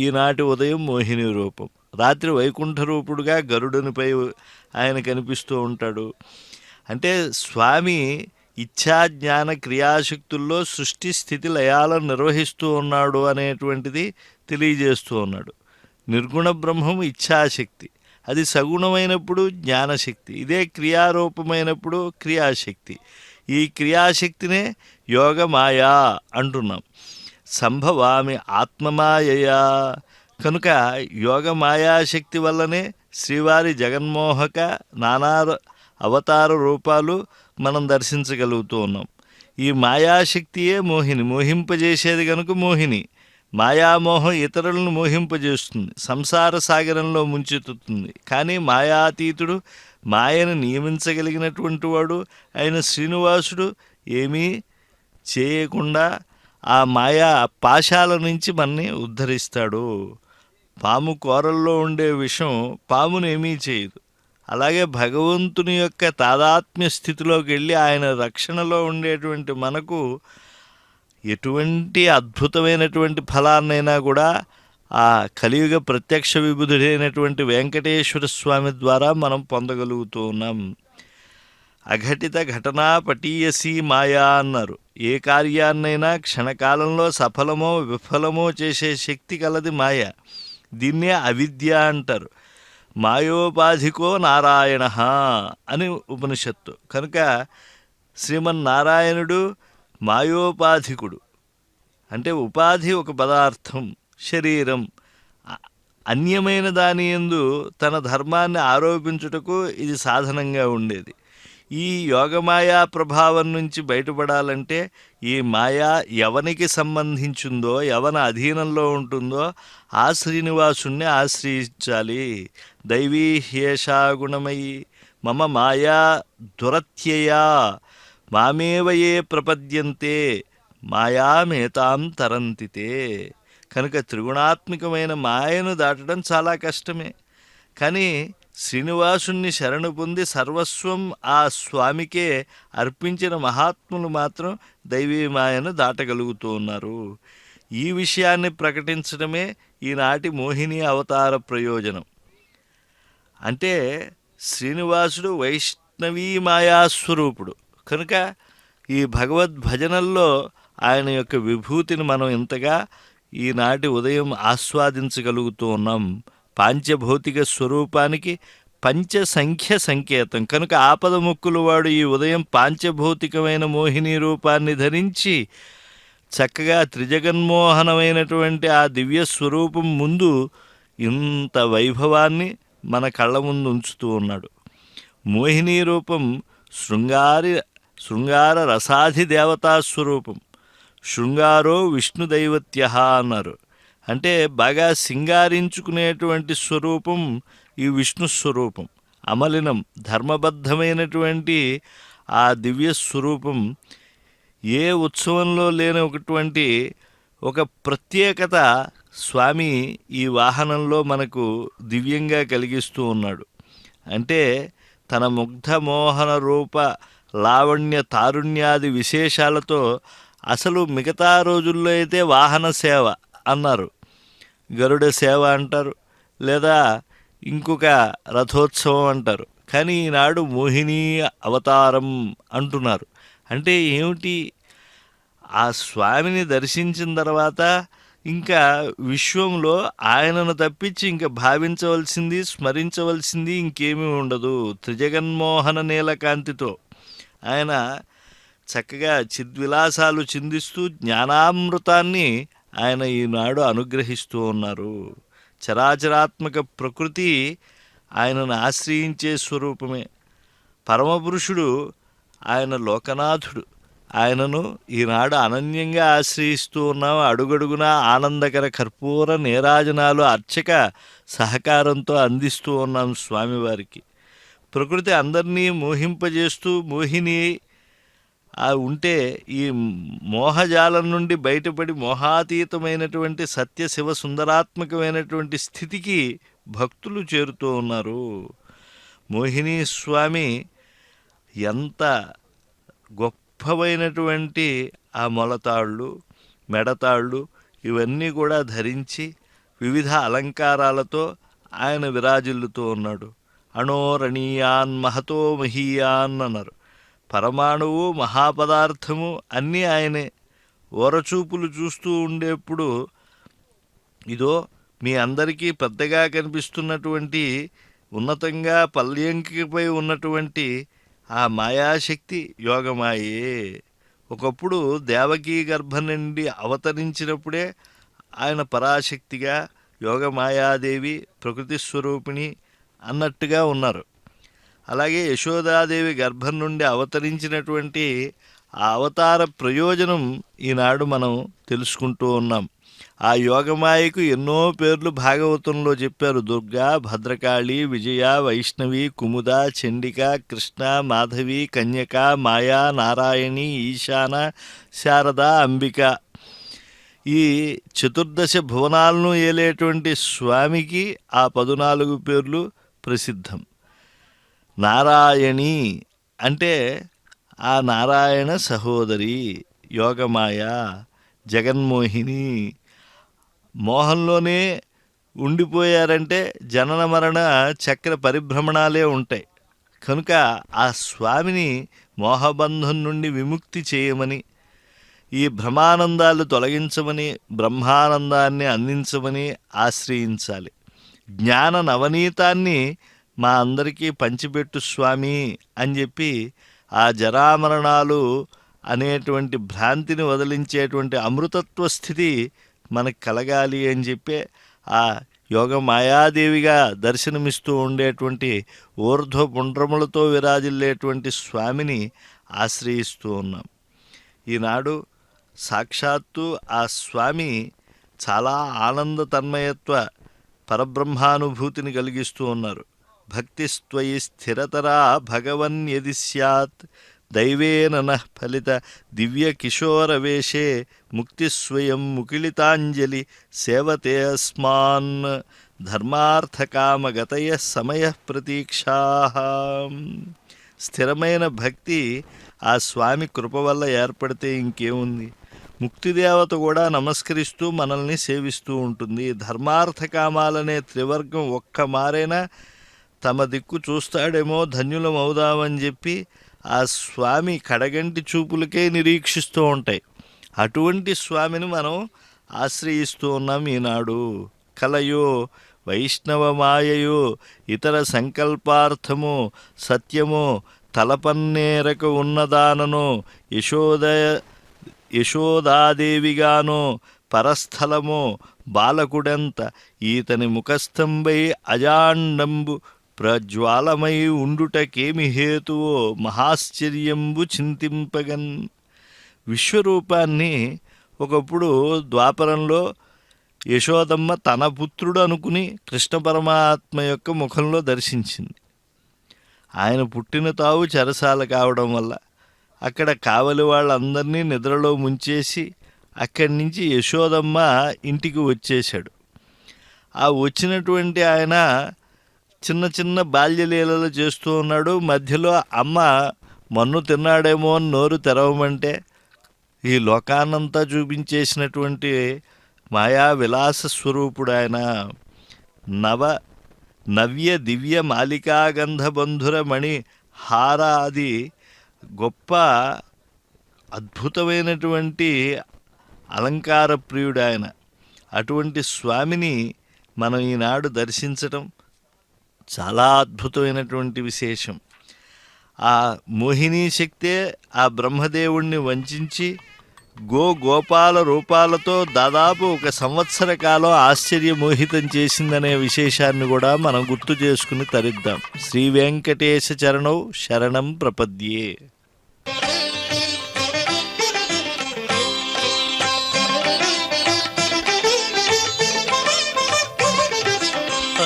ఈనాటి ఉదయం మోహిని రూపం, రాత్రి వైకుంఠ రూపుడుగా గరుడునిపై ఆయన కనిపిస్తూ ఉంటాడు. అంటే స్వామి ఇచ్ఛా జ్ఞాన క్రియాశక్తుల్లో సృష్టి స్థితి లయాలను నిర్వహిస్తూ ఉన్నాడు అనేటువంటిది తెలియజేస్తూ ఉన్నాడు. నిర్గుణ బ్రహ్మం ఇచ్ఛాశక్తి, అది సగుణమైనప్పుడు జ్ఞానశక్తి, ఇదే క్రియారూపమైనప్పుడు క్రియాశక్తి. ఈ క్రియాశక్తినే యోగమాయా అంటున్నాం. సంభవామి ఆత్మమాయయా. కనుక యోగమాయాశక్తి వల్లనే శ్రీవారి జగన్మోహక నానా అవతార రూపాలు మనం దర్శించగలుగుతూ ఉన్నాం. ఈ మాయాశక్తియే మోహిని, మోహింపజేసేది కనుక మోహిని. మాయామోహం ఇతరులను మోహింపజేస్తుంది, సంసార సాగరంలో ముంచెత్తుతుంది. కానీ మాయాతీతుడు, మాయను నియమించగలిగినటువంటి వాడు ఆయన శ్రీనివాసుడు ఏమీ చేయకుండా ఆ మాయా పాశాల నుంచి మనని ఉద్ధరిస్తాడు. పాము కూరల్లో ఉండే విషం పామును ఏమీ చేయదు. అలాగే భగవంతుని యొక్క తాదాత్మ్య స్థితిలోకి వెళ్ళి ఆయన రక్షణలో ఉండేటువంటి మనకు ఎటువంటి అద్భుతమైనటువంటి ఫలాన్నైనా కూడా ఆ కలియుగ ప్రత్యక్ష విబుధుడైనటువంటి వెంకటేశ్వర స్వామి ద్వారా మనం పొందగలుగుతూ ఉన్నాం. అఘటిత ఘటనా పటీయసీ మాయా అన్నారు. ఏ కార్యాన్నైనా క్షణకాలంలో సఫలమో విఫలమో చేసే శక్తి కలది మాయ. దీన్నే అవిద్య అంటారు. మాయోపాధికో నారాయణ అని ఉపనిషత్తు. కనుక శ్రీమన్నారాయణుడు మాయోపాధికుడు. అంటే ఉపాధి ఒక పదార్థం, శరీరం. అన్యమైన దాని యందు తన ధర్మాన్ని ఆరోపించుటకు ఇది సాధనంగా ఉండేది. ఈ యోగమాయా ప్రభావం నుంచి బయటపడాలంటే ఈ మాయా ఎవనికి సంబంధించిందో, ఎవరి అధీనంలో ఉంటుందో ఆ శ్రీనివాసుణ్ణి ఆశ్రయించాలి. దైవీ హ్యేషా గుణమయి మమ మాయా దురత్యయా మామేవ ఏ ప్రపద్యంతే మాయామేతాం తరంతితే. కనుక త్రిగుణాత్మికమైన మాయను దాటడం చాలా కష్టమే. కానీ శ్రీనివాసుణ్ణి శరణు పొంది సర్వస్వం ఆ స్వామికే అర్పించిన మహాత్ములు మాత్రం దైవీ మాయను దాటగలుగుతూ ఉన్నారు. ఈ విషయాన్ని ప్రకటించడమే ఈనాటి మోహిని అవతార ప్రయోజనం. అంటే శ్రీనివాసుడు వైష్ణవీ మాయాస్వరూపుడు కనుక ఈ భగవద్భజనల్లో ఆయన యొక్క విభూతిని మనం ఇంతగా ఈనాటి ఉదయం ఆస్వాదించగలుగుతూ ఉన్నాం. పాంచభౌతిక స్వరూపానికి పంచసంఖ్య సంకేతం కనుక ఆపద ముక్కులు వాడు ఈ ఉదయం పాంచభౌతికమైన మోహిని రూపాన్ని ధరించి చక్కగా త్రిజగన్మోహనమైనటువంటి ఆ దివ్య స్వరూపం ముందు ఇంత వైభవాన్ని మన కళ్ళ ముందు ఉంచుతూ ఉన్నాడు. మోహిని రూపం శృంగార రసాధి దేవతా స్వరూపం. శృంగారో విష్ణుదైవత్య అన్నారు. అంటే బాగా సింగారించుకునేటువంటి స్వరూపం ఈ విష్ణు స్వరూపం. అమలినం ధర్మబద్ధమైనటువంటి ఆ దివ్య స్వరూపం ఏ ఉత్సవంలో లేనటువంటి ఒక ప్రత్యేకత స్వామి ఈ వాహనంలో మనకు దివ్యంగా కలిగిస్తూ ఉన్నాడు. అంటే తన ముగ్ధ మోహన రూప లావణ్య తారుణ్యాది విశేషాలతో అసలు మిగతా రోజుల్లో అయితే వాహన సేవ అన్నారు, గరుడ సేవ అంటారు, లేదా ఇంకొక రథోత్సవం అంటారు. కానీ ఈనాడు మోహిని అవతారం అంటున్నారు. అంటే ఏమిటి? ఆ స్వామిని దర్శించిన తర్వాత ఇంకా విశ్వంలో ఆయనను తప్పించి ఇంకా భావించవలసింది స్మరించవలసింది ఇంకేమీ ఉండదు. త్రిజగన్మోహన నీలకాంతితో ఆయన చక్కగా చిద్విలాసాలు చిందిస్తూ జ్ఞానామృతాన్ని ఆయన ఈనాడు అనుగ్రహిస్తూ ఉన్నారు. చరాచరాత్మక ప్రకృతి ఆయనను ఆశ్రయించే స్వరూపమే. పరమపురుషుడు ఆయన లోకనాథుడు. ఆయనను ఈనాడు అనన్యంగా ఆశ్రయిస్తూ ఉన్నాం. అడుగడుగునా ఆనందకర కర్పూర నీరాజనాలు అర్చక సహకారంతో అందిస్తూ ఉన్నాం స్వామివారికి. ప్రకృతి అందరినీ మోహింపజేస్తూ మోహిని ఉంటే ఈ మోహజాలం నుండి బయటపడి మోహాతీతమైనటువంటి సత్య శివ సుందరాత్మకమైనటువంటి స్థితికి భక్తులు చేరుతూ ఉన్నారు. మోహిని స్వామి ఎంత గొప్పమైనటువంటి ఆ మొలతాళ్ళు మెడతాళ్ళు ఇవన్నీ కూడా ధరించి వివిధ అలంకారాలతో ఆయన విరాజిల్లుతూ ఉన్నాడు. అణోరణీయాన్ మహతో మహీయాన్ అన్నారు. పరమాణువు మహాపదార్థము అన్నీ ఆయనే. ఓరచూపులు చూస్తూ ఉండేప్పుడు ఇదో మీ అందరికీ పెద్దగా కనిపిస్తున్నటువంటి ఉన్నతంగా పల్యంకిపై ఉన్నటువంటి ఆ మాయాశక్తి యోగమాయే. ఒకప్పుడు దేవకీ గర్భం నుండి అవతరించినప్పుడే ఆయన పరాశక్తిగా యోగమాయాదేవి ప్రకృతి స్వరూపిణి అన్నట్టుగా ఉన్నారు. అలాగే యశోదాదేవి గర్భం నుండి అవతరించినటువంటి ఆ అవతార ప్రయోజనం ఈనాడు మనం తెలుసుకుంటూ ఉన్నాం. ఆ యోగమాయకు ఎన్నో పేర్లు భాగవతంలో చెప్పారు. దుర్గా, భద్రకాళి, విజయ, వైష్ణవి, కుముద, చండిక, కృష్ణ, మాధవి, కన్యక, మాయా, నారాయణి, ఈశాన, శారద, అంబిక. ఈ చతుర్దశ భువనాలను ఏలేటువంటి స్వామికి ఆ 14 పేర్లు ప్రసిద్ధం. నారాయణి అంటే ఆ నారాయణ సహోదరి, యోగమాయ, జగన్మోహిని. మోహంలోనే ఉండిపోయారంటే జనన మరణ చక్ర పరిభ్రమణాలే ఉంటాయి. కనుక ఆ స్వామిని మోహబంధం నుండి విముక్తి చేయమని, ఈ భ్రమానందాలు తొలగించమని, బ్రహ్మానందాన్ని అందించమని ఆశ్రయించాలి. జ్ఞాన నవనీతాన్ని మా అందరికీ పంచిపెట్టు స్వామి అని చెప్పి ఆ జరామరణాలు అనేటువంటి భ్రాంతిని వదిలించేటువంటి అమృతత్వ స్థితి మనకు కలగాలి అని చెప్పి ఆ యోగ మాయాదేవిగా దర్శనమిస్తూ ఉండేటువంటి ఊర్ధ్వ పుండ్రములతో విరాజిల్లేటువంటి స్వామిని ఆశ్రయిస్తూ ఉన్నాం. ఈనాడు సాక్షాత్తు ఆ స్వామి చాలా ఆనంద తన్మయత్వ పరబ్రహ్మానుభూతిని కలిగిస్తూ ఉన్నారు. భక్తిస్త్వయి స్థిరతరా భగవన్ యది స్యాత్ దైవేన నః ఫలిత దివ్య కిశోరవేషే ముక్తిస్వయం ముకిళితాంజలి సేవతే అస్మాన్ ధర్మార్థకామగతయ సమయ ప్రతీక్షా. స్థిరమైన భక్తి ఆ స్వామి కృప వల్ల ఏర్పడితే ఇంకేముంది. ముక్తిదేవత కూడా నమస్కరిస్తూ మనల్ని సేవిస్తూ ఉంటుంది. ధర్మార్థకామాలనే త్రివర్గం ఒక్క మారైనా తమ దిక్కు చూస్తాడేమో ధన్యులం అవుదామని చెప్పి ఆ స్వామి కడగంటి చూపులకే నిరీక్షిస్తూ ఉంటాయి. అటువంటి స్వామిని మనం ఆశ్రయిస్తూ ఉన్నాం ఈనాడు. కలయో వైష్ణవమాయయో ఇతర సంకల్పార్థము సత్యము తలపన్నేరక ఉన్నదానను యశోదాదేవిగానో పరస్థలమో బాలకుడెంత ఈతని ముఖస్థంబై అజాండంబు ప్రజ్వాలమై ఉండుటకేమి హేతువో మహాశ్చర్యంబు చింతింపగన్. విశ్వరూపాన్ని ఒకప్పుడు ద్వాపరంలో యశోదమ్మ తన పుత్రుడు అనుకుని కృష్ణ పరమాత్మ యొక్క ముఖంలో దర్శించింది. ఆయన పుట్టిన తావు చెరసాల కావడం వల్ల అక్కడ కావలి వాళ్ళందరినీ నిద్రలో ముంచేసి అక్కడి నుంచి యశోదమ్మ ఇంటికి వచ్చేశాడు. ఆ వచ్చినటువంటి ఆయన చిన్న చిన్న బాల్యలీలలు చేస్తూ ఉన్నాడు. మధ్యలో అమ్మ మన్ను తిన్నాడేమో అని నోరు తెరవమంటే ఈ లోకాన్నంతా చూపించేసినటువంటి మాయా విలాస స్వరూపుడు ఆయన. నవ్య దివ్య మాలికాగంధ బంధుర మణి హారాది గొప్ప అద్భుతమైనటువంటి అలంకార ప్రియుడు ఆయన. అటువంటి స్వామిని మనం ఈనాడు దర్శించటం చాలా అద్భుతమైనటువంటి విశేషం. ఆ మోహినీ శక్తే ఆ బ్రహ్మదేవుణ్ణి వంచించి గోపాల రూపాలతో దాదాపు 1 సంవత్సర కాలం ఆశ్చర్యమోహితం చేసిందనే విశేషాన్ని కూడా మనం గుర్తు చేసుకుని తరిద్దాం. శ్రీ వెంకటేశ చరణౌ శరణం ప్రపద్యే.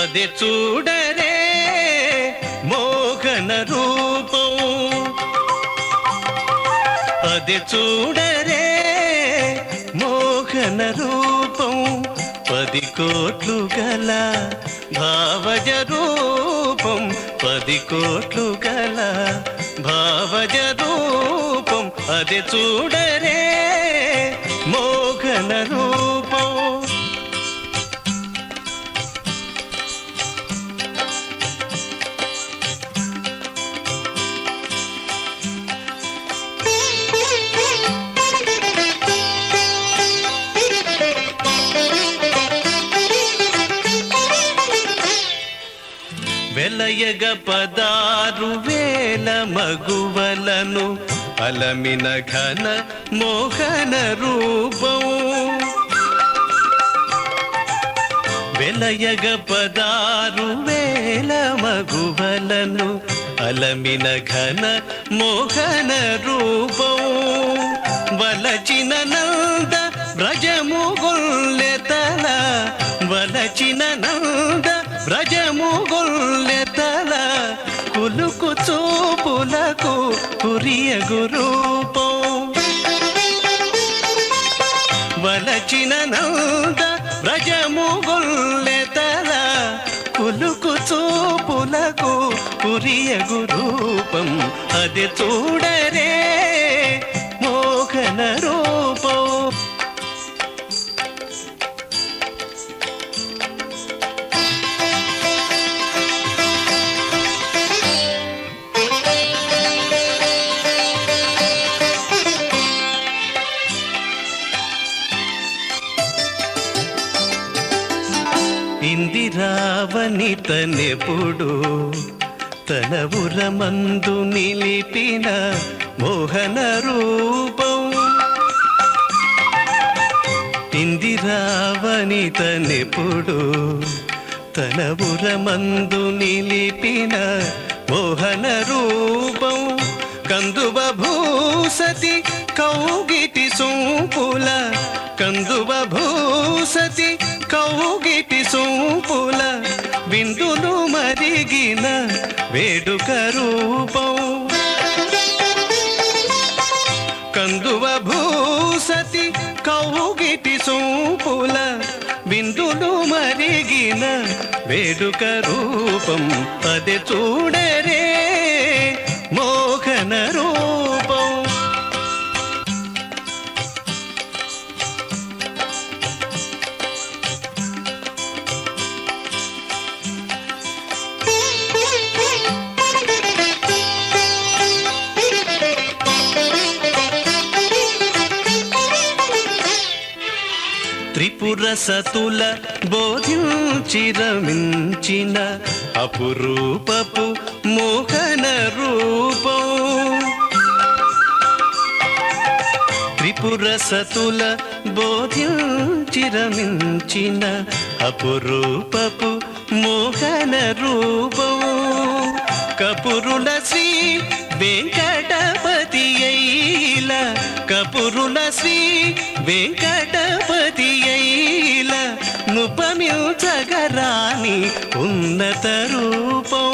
అదే చూడరే మోహన రూపం, అదే చూడరే మోహన రూపం, 10 కోట్లు గల భావజ రూపం, 10 కోట్లు గల భావజ రూపం, అదే చూడరే మోహన రూపం. వెలయగ 16,000 మగువలను అలమిన ఘన మోహన రూపం, వెలయగ 16,000 మగువలను అలమిన ఘన మోహన రూపం, వలచిన నంద వ్రజముగొల్లెతల, వలచిన నంద వ్రజముగొల్లెతల, కులుకు చూపులకు కురియగు రూపం, వలచిన నంద వ్రజము గొల్లెతల పులుకు చూపులకు పురియగు రూపం అది చూడరే మోహన రూపం. ఇందిరావనితనెప్పుడు తన ఉరమందు నిలిపిన మోహన రూపం. ఇందిరావనితనెప్పుడు తన ఉరమందు నిలిపిన మోహన రూపం. కందువ భూసతి కౌగిటి సోంపుల కందువ భూసతి కౌగిటి సోంపుల బిందులు మరిగిన వేడుక రూపం. కందువ భూసతి కౌగిటి సోంపుల బిందులు మరిగిన వేడుక రూపం అది చూడరే మోహన రూపం. త్రిపుర సతుల బోధించిరమించిన అపురూపపు మోహన రూపం. త్రిపుర సతుల బోధించిరమించిన అపురూపపు మోహన రూపం. కపురుల శ్రీ వెంకటపతి అయిల కపురుల శ్రీ వెంకటపతి అయిల నుపమిల్చగరాని ఉన్నత రూపం.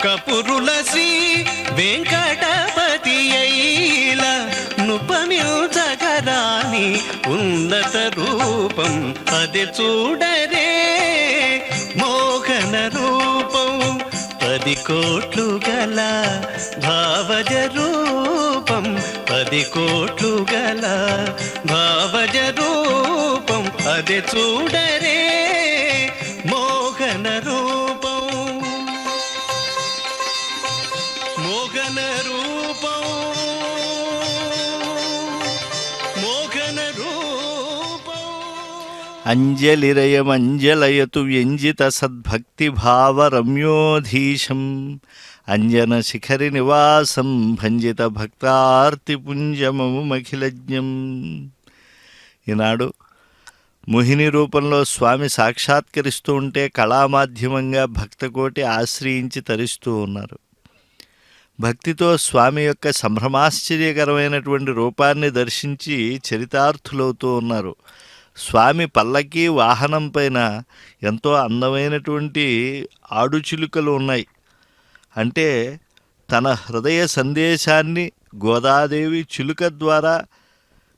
కపురుల శ్రీ వెంకటపతి అయిల నుపమిల్చగరాని ఉన్నత రూపం అది చూడరే మోహన రూపం. 10 కోట్లు గల భావజ రూపం 10 కోట్లు గల భావజ రూపం అది చూడరే మోహన రూపం. మోహన రూపం మోహన రూపం. అంజలిరయమంజలయతు వ్యంజిత సద్భక్తిభావరమ్యోధీశం అంజన శిఖరి నివాసం భంజిత భక్తార్తిపుంజమముమఖిలజ్ఞం. ఈనాడు మోహిని రూపంలో స్వామి సాక్షాత్కరిస్తూ ఉంటే కళామాధ్యమంగా భక్తకోటి ఆశ్రయించి తరిస్తూ ఉన్నారు. భక్తితో స్వామి యొక్క సంభ్రమాశ్చర్యకరమైనటువంటి రూపాన్ని దర్శించి చరితార్థులవుతూ ఉన్నారు. స్వామి పల్లకి వాహనం పైన ఎంతో అందమైనటువంటి ఆడుచిలుకలు ఉన్నాయి. అంటే తన హృదయ సందేశాన్ని గోదాదేవి చిలుక ద్వారా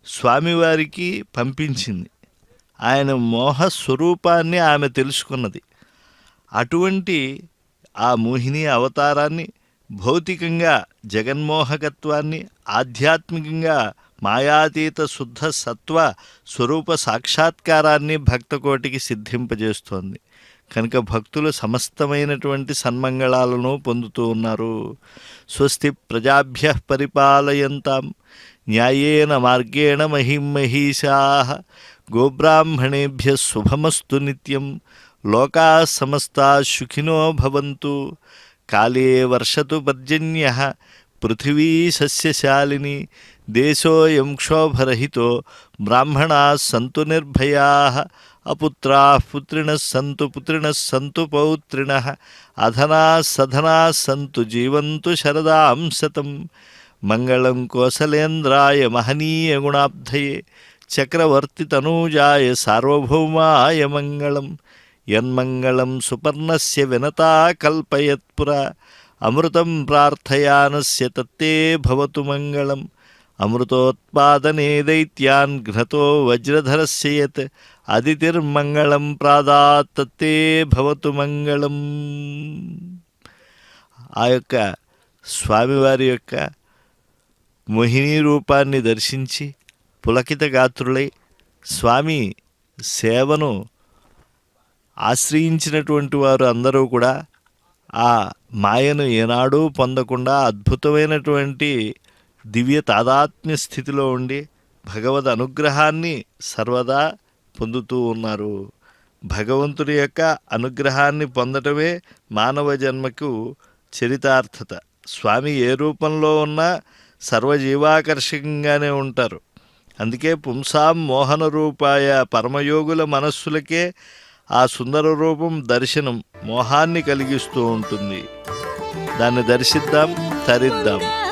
స్వామివారికి పంపించింది. ఆయన మోహ స్వరూపాన్ని ఆమె తెలుసుకున్నది. అటువంటి ఆ మోహిని అవతారాన్ని భౌతికంగా జగన్మోహకత్వాన్ని, ఆధ్యాత్మికంగా మాయాతీత శుద్ధ సత్వ స్వరూప సాక్షాత్కారాన్ని భక్తకోటికి సిద్ధింపజేస్తోంది. కనుక భక్తులు సమస్తమైనటువంటి సన్మంగళాలను పొందుతూ ఉన్నారు. స్వస్తి ప్రజాభ్యః పరిపాలయంతాం న్యాయేన మార్గేణ మహిమహీషాః గోబ్రాహ్మణేభ్యः శుభమస్తు నిత్యం లోకాః సమస్తాః సుఖినో భవంతు కాలే వర్షతు పర్జన్యః పృథివీ సస్యశాలిని దేశోయం క్షోభరహితో బ్రాహ్మణాः సంతు నిర్భయాः అపుత్రాः పుత్రిణः సంతు పౌత్రిణः అధనాः సధనాः సంతు జీవంతు శరదాం శతం మంగళం కోసలేంద్రాయ మహనీయ గుణాబ్ధయే చక్రవర్తి తనూజాయ సార్వభౌమాయ మంగళం యన్మంగళం సుపర్ణస్య వినతా కల్పయత్పుర అమృతం ప్రార్థయానస్య తత్తే భవతు మంగళం అమృతోత్పాదనే దైత్యాన్ ఘ్నతో వజ్రధరస్య యత్ అదితిర్మంగళం ప్రాదాత్ తత్తే భవతు మంగళం. ఆ యొక్క స్వామివారి యొక్క మోహినీ రూపాన్ని దర్శించి పులకిత గాత్రులై స్వామి సేవను ఆశ్రయించినటువంటి వారు అందరూ కూడా ఆ మాయను ఏనాడూ పొందకుండా అద్భుతమైనటువంటి దివ్య తాదాత్మ్య స్థితిలో ఉండి భగవద్ అనుగ్రహాన్ని సర్వదా పొందుతూ ఉన్నారు. భగవంతుడి యొక్క అనుగ్రహాన్ని పొందటమే మానవ జన్మకు చరితార్థత. స్వామి ఏ రూపంలో ఉన్నా సర్వజీవాకర్షకంగానే ఉంటారు. అందుకే పుంసాం మోహన రూపాయ పరమయోగుల మనస్సులకే ఆ సుందర రూపం దర్శనం మోహాన్ని కలిగిస్తూ ఉంటుంది. దాన్ని దర్శిద్దాం, తరిద్దాం.